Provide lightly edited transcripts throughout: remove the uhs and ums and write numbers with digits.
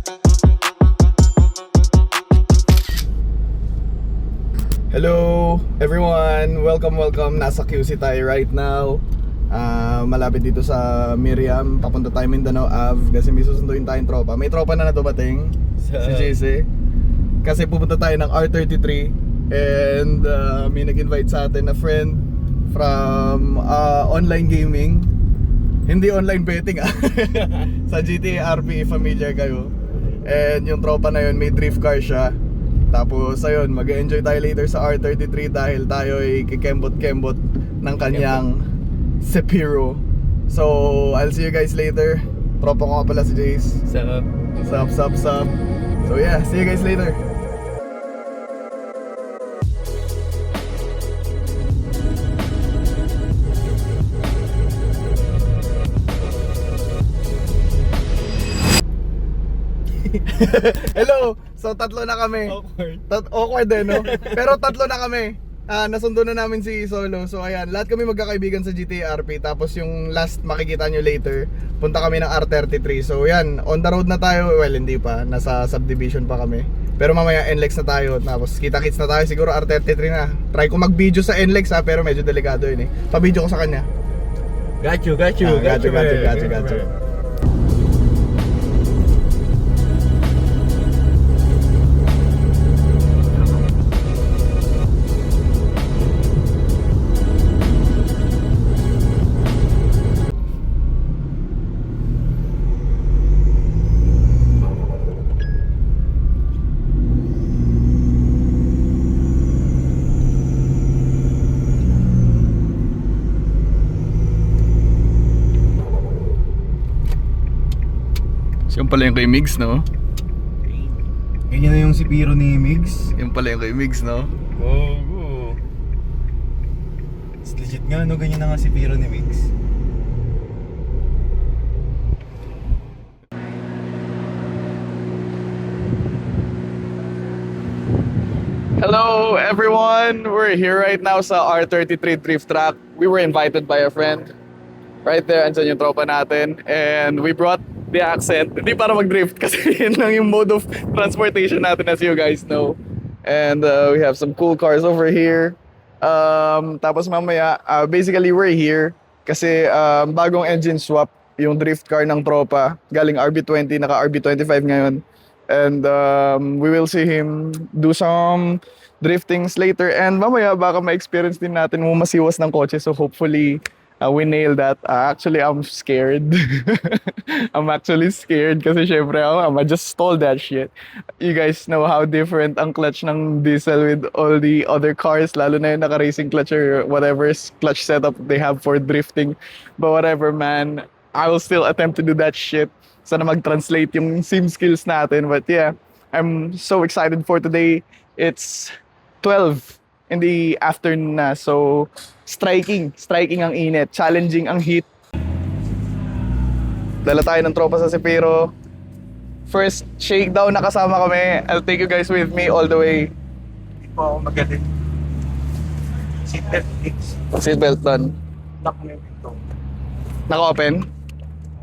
Hello everyone! Welcome. Nasa QC tayo right now. Malapit dito sa Miriam. Papunta tayo Mindanao Ave kasi may susunduin tayong tropa. May tropa na dumating, si JC. Kasi pupunta tayo ng R33. And may nag-invite sa atin na friend from online gaming. Hindi online betting sa GTA RP, familiar kayo. And yung tropa na yun, may drift car siya. Tapos ayun, mag-enjoy tayo later sa R33 dahil tayo ay kikembot-kembot ng kanyang Sepiro. So, I'll see you guys later. Tropa ko nga pala si Jace. Sup. So yeah, see you guys later. Hello! So tatlo na kami. Awkward din, no? Pero tatlo na kami. Nasundo na namin si Solo. So ayan, lahat kami magkakaibigan sa GTA RP. Tapos yung last makikita nyo later, punta kami ng R33. So yan, on the road na tayo. Well, hindi pa, nasa subdivision pa kami. Pero mamaya NLEX na tayo. Tapos kita-kits na tayo, siguro R33 na. Try ko mag-video sa NLEX pero medyo delikado yun eh. Pa-video ko sa kanya. Got you. Yung pala yung kay Migs, no? Ganyan na yung Sepiro ni Migs. Yung pala yung kay Migs, no? Go. It's legit nga, no? Ganyan na nga Sepiro ni Migs. Hello everyone! We're here right now sa R33 Drift Track. We were invited by a friend. Right there, andyan yung tropa natin. And we brought the accent. Hindi para mag-drift kasi yun lang yung mode of transportation natin as you guys know. And we have some cool cars over here. Tapos mamaya, basically we're here kasi bagong engine swap yung drift car ng tropa. Galing RB20, naka RB25 ngayon. And we will see him do some driftings later. And mamaya baka ma-experience din natin masiwas ng kotse. So hopefully we nailed that. Actually, I'm scared. I'm actually scared kasi syempre I just stole that shit. You guys know how different ang clutch ng diesel with all the other cars, lalo na yung naka-racing clutch or whatever clutch setup they have for drifting. But whatever, man. I will still attempt to do that shit. Sana mag-translate yung sim skills natin. But yeah, I'm so excited for today. It's 12 in the afternoon na. So, striking ang init. Challenging ang heat. Dala tayo ng tropa sa Sepiro. First shakedown na kasama kami. I'll take you guys with me all the way. Hindi po ako magaling. Seatbelt please. Seatbelt on. Lock mo yung pinto. Naka-open?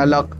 Lock.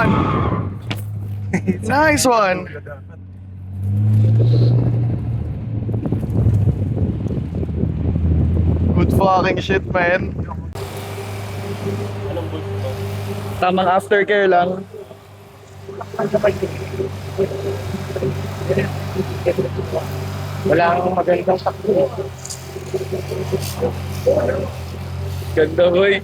one. Nice one. Good fucking shit, man. Tamang aftercare lang. Wala akong magandang takbo. Ganda, boy.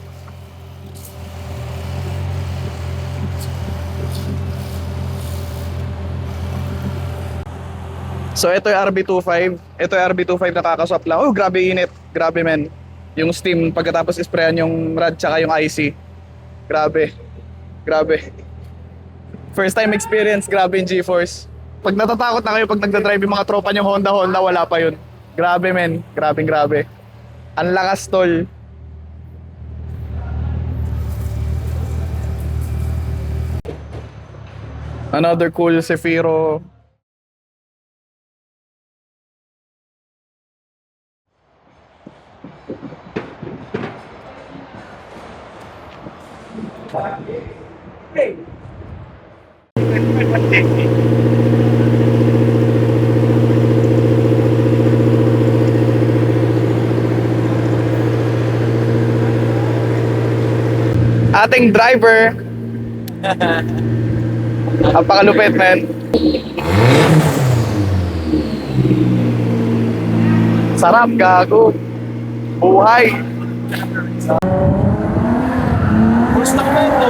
So ito yung RB25. Ito yung RB25 na kakaswap lang. Oh, grabe init. Grabe, men. Yung steam pagkatapos isprayan yung rad tsaka yung IC. Grabe. Grabe. First time experience, grabe yung GeForce. Pag natatakot na kayo pag nagdadrive yung mga tropa niyong Honda, wala pa yun. Grabe, men. Grabe. Ang lakas, tol. Another cool Zephyro. Ating driver. Ang pakalupit, man. Sarap, gago. Buhay. Gusto ko ito.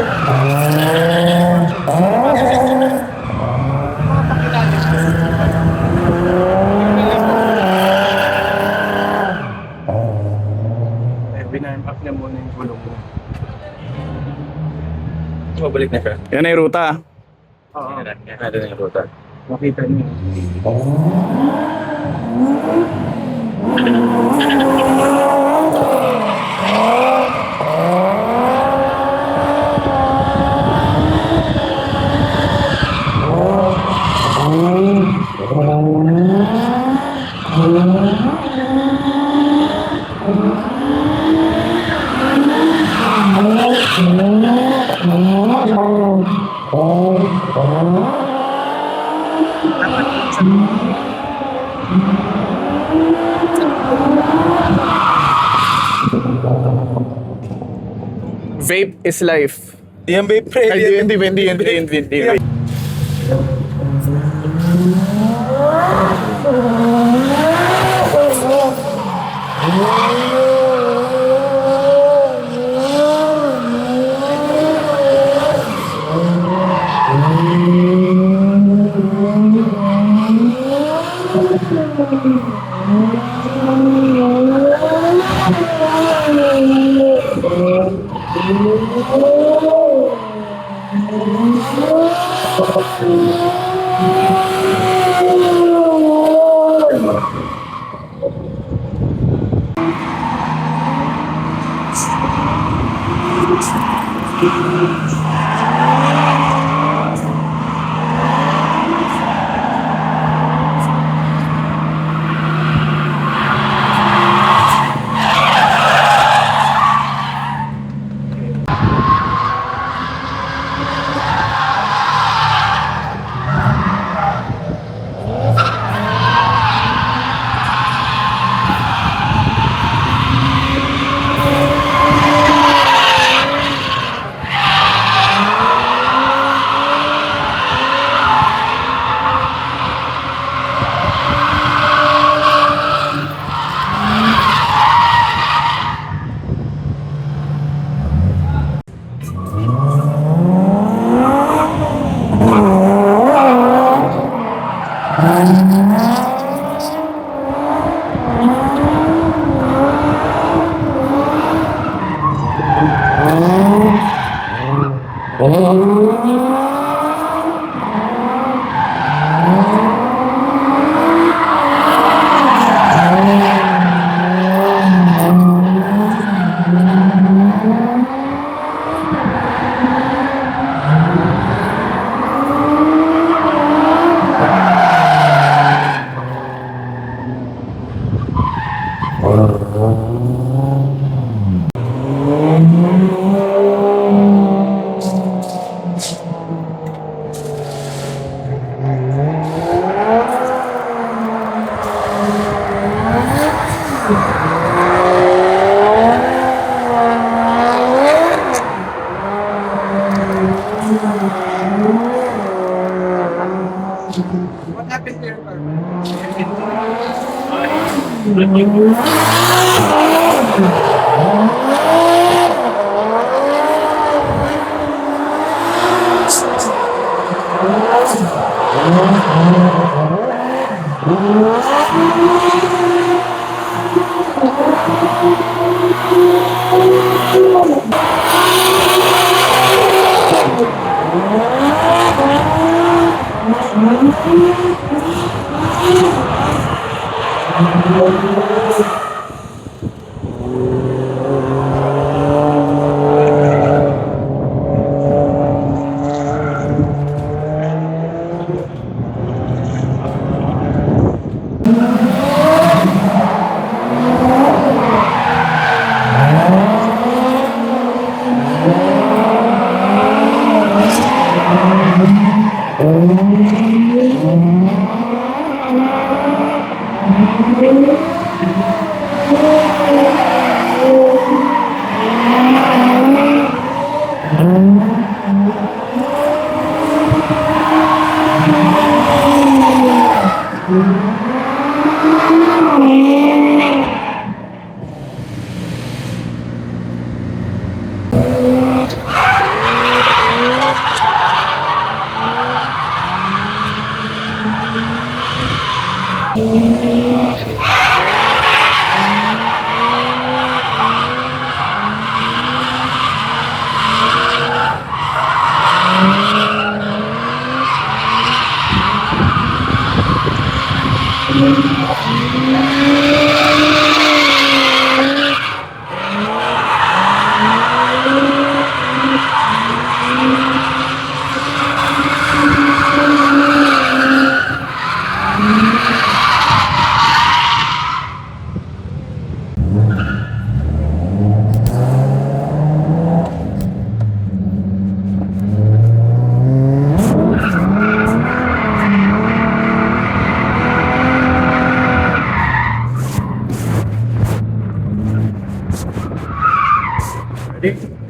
Binaimpak niya muna yung gulong mo. Mabalik na siya. Yan na yung ruta. Oo. Ano na yung ruta? Makita niyo. Vape is life. Yan ba yung pre? Ay, hindi.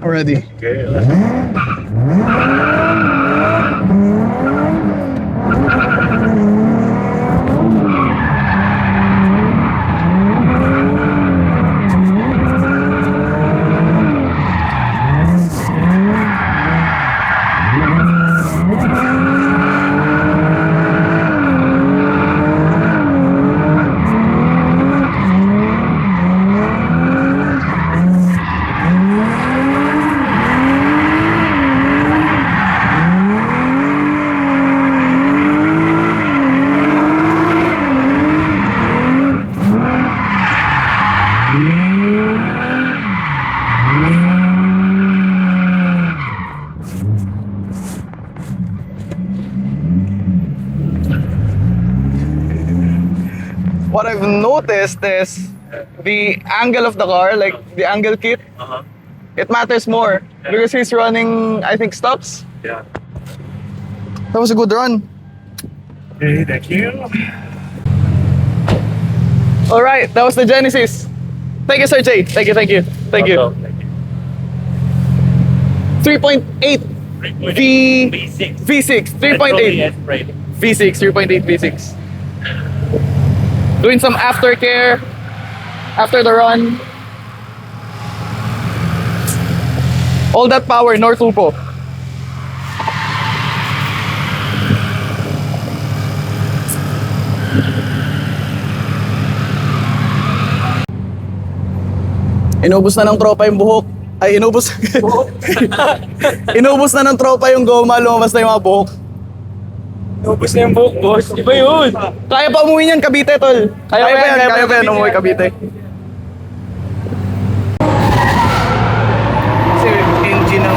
Already. Okay. What I've noticed is the angle of the car, like the angle kit, it matters more because he's running, I think, stops. Yeah. That was a good run. Okay, thank you. All right, that was the Genesis. Thank you, Sir Jay. Thank you, thank you, thank you. 3.8 V V6. V6 3.8 V6 3.8 V6. Doing some aftercare after the run. All that power, no turbo. Inubos na ng tropa yung buhok. Ay, inubos. Inubos na ng tropa yung goma, lumabas na yung mga buhok. Ubus na yung buhok, boss. Iba yun. Kaya pa umuwi niyan, Cavite, tol. Kaya pa yan, umuwi Cavite. Kasi engine ng...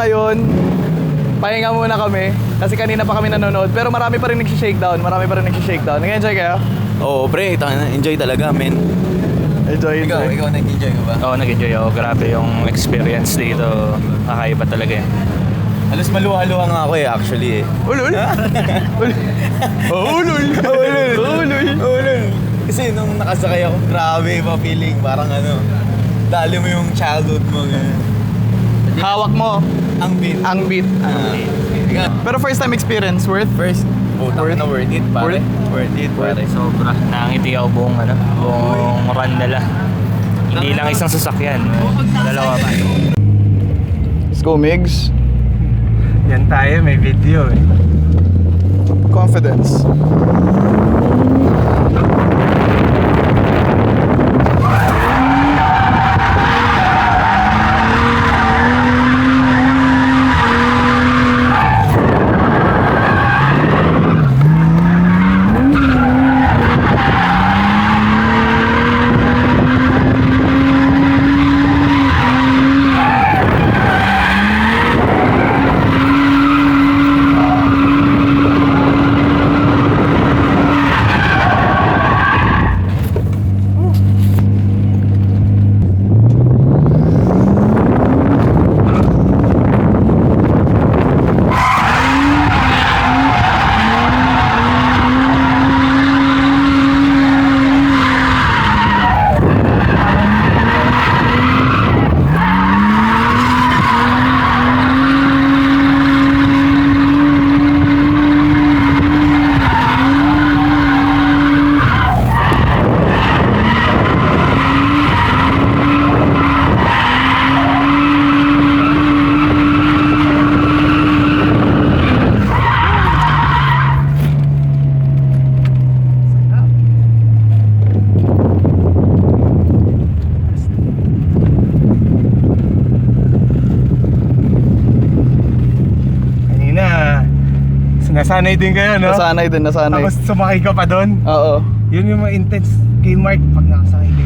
ngayon, pahinga muna kami. Kasi kanina pa kami nanonood. Pero marami pa rin nagsishakedown. Nag-enjoy kayo? Oo, pre, enjoy talaga, men. Enjoy. Ikaw nag-enjoy ka ba? Oo, nag-enjoy ako. Grabe yung experience dito. Kakaiba talaga eh. Halos maluha-luha nga ako eh, actually eh. Ulul! Ulul! Kasi nung nakasakay ako, grabe pa feeling. Parang dali mo yung childhood mo. Ganun. Hawak mo. Ang beat. Ang beat. Pero first time experience, worth? First, worth it, pare. Worth it, pare. Sobra. Nangiti ako buong run nila. Hindi lang isang sasakyan. Dalawa pa. Let's go, Migs. Yan tayo, may video eh. Confidence. Nasanay din kayo, no? Nasanay. Tapos sumakay ka pa doon. Oo. Yun yung mga intense kay Mark pag nakasakay kayo.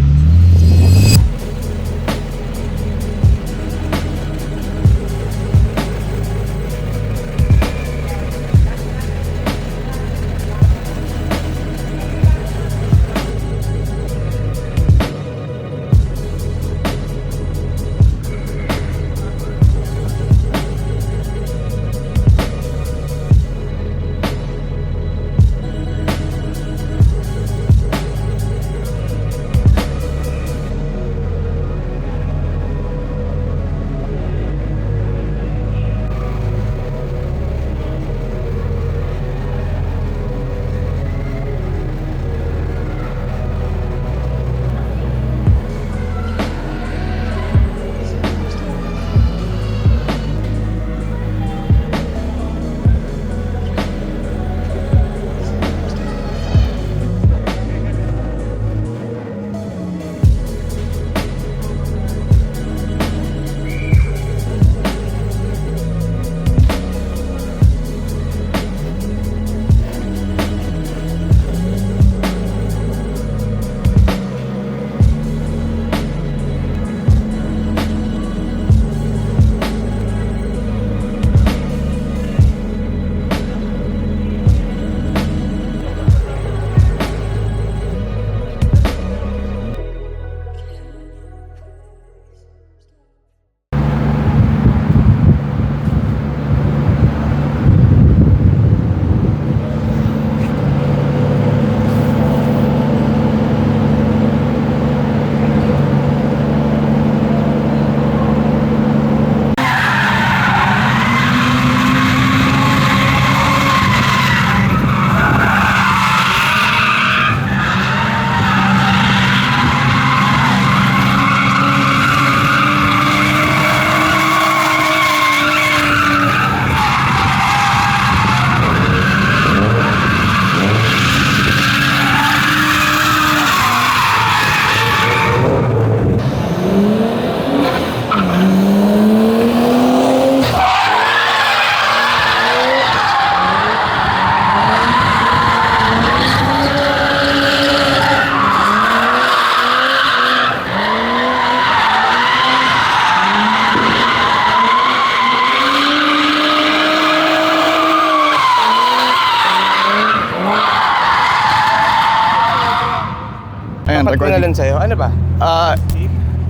Yan, Dapat ko na recording. lang sa'yo. Ano ba?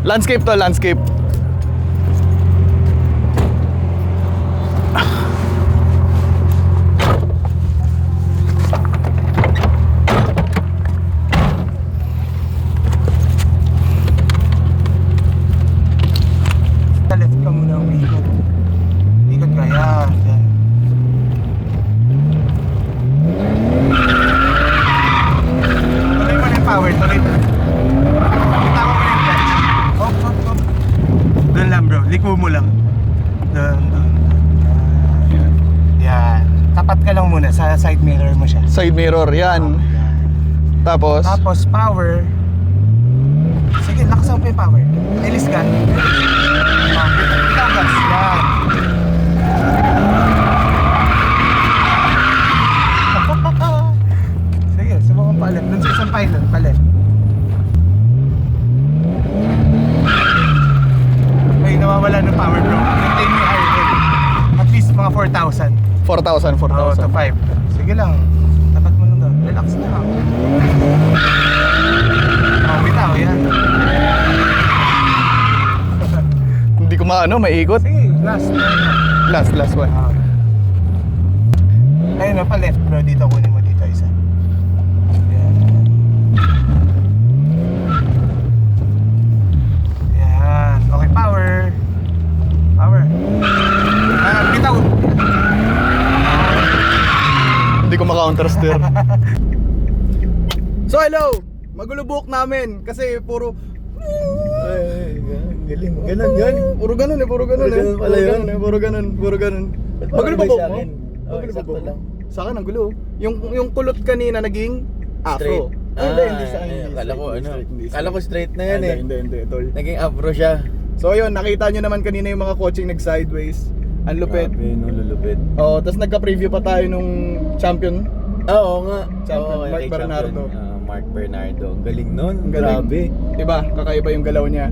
Landscape to, landscape. Sa left ka muna umikot. Ikot ka, yan. Yan. Tuloy mo na yung power, tuloy mo. Kita ko mo na yung clutch. Hop, hop, hop. Doon lang bro, liko mo lang. Doon, doon. Yan. Yan. Tapat ka lang muna, sa side mirror mo siya. Side mirror, yan. Yan. Tapos, Tapos power. Sige, lakasan mo pa yung power. Release gun. Bitaw gas. Yan. Sige, subukan pa left. Doon sa isang pylon, pa left. Ay, nawawala ng power bro. Maintain mo yung iron. At least mga 4,000. 4,000, Oo, to 4,000. 5. Sige lang. Tapat mo lang doon. Relax na lang. Oh, bitaw, yan. Hindi ko maano, maikot. Sige, last. Last one. Ayun na, pa left bro. Dito kunin mo dito isa. Yan. Yan. Okay, power. Power. Bitaw. Hindi ko maka-counter steer. So hello! Magulo buhok namin kasi puro Galing. Ganun yan. puro ganun eh, puro ganun Puro eh. ganun pala yun. Puro ganun. Magulo ba Parang buhok sa mo? akin. Oo, Magulo ba sakto buhok mo? lang. Sa akin ang gulo. Yung kulot kanina naging afro. Hindi sa akin. Akala ko ano. Hindi Akala ko straight na yan eh. Hindi, tol. Naging afro siya. So yun, nakita nyo naman kanina yung mga coaching nag-sideways. Ang lupit. Grabe, no, lulupit. Oh, tapos nagka-preview pa tayo nung champion. Oo nga. Champion, Oo, Mark kay Bernardo. Mark Bernardo. Ang galing nun. Ang galing. Grabe. Diba? Kakaiba yung galaw niya.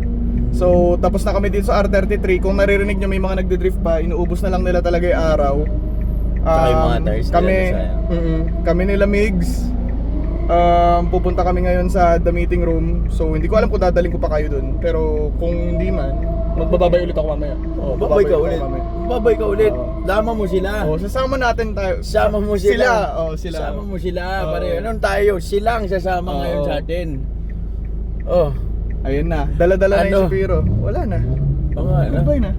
So, tapos na kami dito sa R33. Kung naririnig nyo may mga nagde-drift pa, inuubos na lang nila talaga yung araw. Tsaka yung mga tires nila kami, nasayang. kami nila Migs. Pupunta kami ngayon sa the meeting room. So, hindi ko alam kung dadaling ko pa kayo dun. Pero kung hindi man, magbababay ulit ako mamaya. Oh, Babay ka ulit. Babay ka ulit. Oo. Lama mo sila. Oh, sasama natin tayo. Sama mo sila. Sila. Sama mo sila. Oo. Pare, anong tayo? Sila ang sasama Oo. ngayon sa atin. Oh. Ayun na. Dala-dala na Ano? yung Shapiro. Wala na. Oo nga, ano? Goodbye na.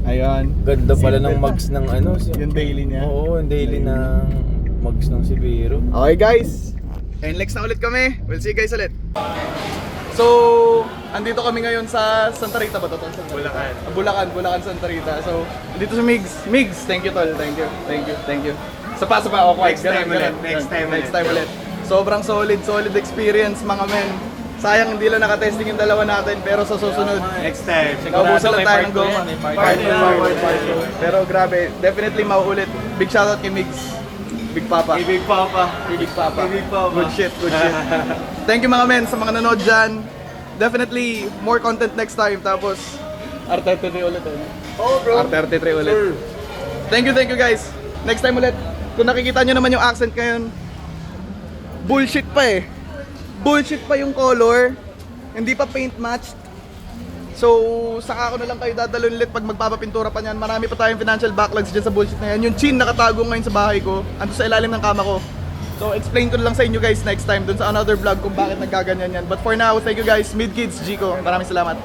Ayun. Ganda pala ng Seatbelt mags ng ano. Yung daily niya. Oo, yung daily ng mags ng Sibiro. Okay guys, NLEX na ulit kami. We'll see you guys ulit. So, andito kami ngayon sa Santa Rita ba ito? Bulacan, Santa Rita. So, andito sa Migs, thank you tol, thank you. Sa pa, okay. Next time ulit, Next time ulit. Sobrang solid experience mga men. Sayang hindi lang nakatesting yung dalawa natin, pero sa susunod, Next time. naubusan lang tayo ng goma. Part Pero grabe, definitely mauulit. Big shoutout kay Migs. Big Papa. Big Papa. Big Papa. Big Papa. Good shit. Thank you mga men sa mga nanood dyan. Definitely more content next time. Tapos R33 ulit eh. Oh bro. R33 ulit. Thank you guys. Next time ulit. Kung nakikita nyo naman yung accent ngayon, bullshit pa eh. Bullshit pa yung color. Hindi pa paint matched. So, saka ako na lang kayo dadalhin ulit pag magpapapintura pa niyan. Marami pa tayong financial backlogs dyan sa bullshit na yan. Yung chin nakatago ngayon sa bahay ko. Ando sa ilalim ng kama ko. So, explain ko na lang sa inyo guys next time dun sa another vlog kung bakit nagkaganyan yan. But for now, thank you guys. Mid Kids, Jico. Maraming salamat.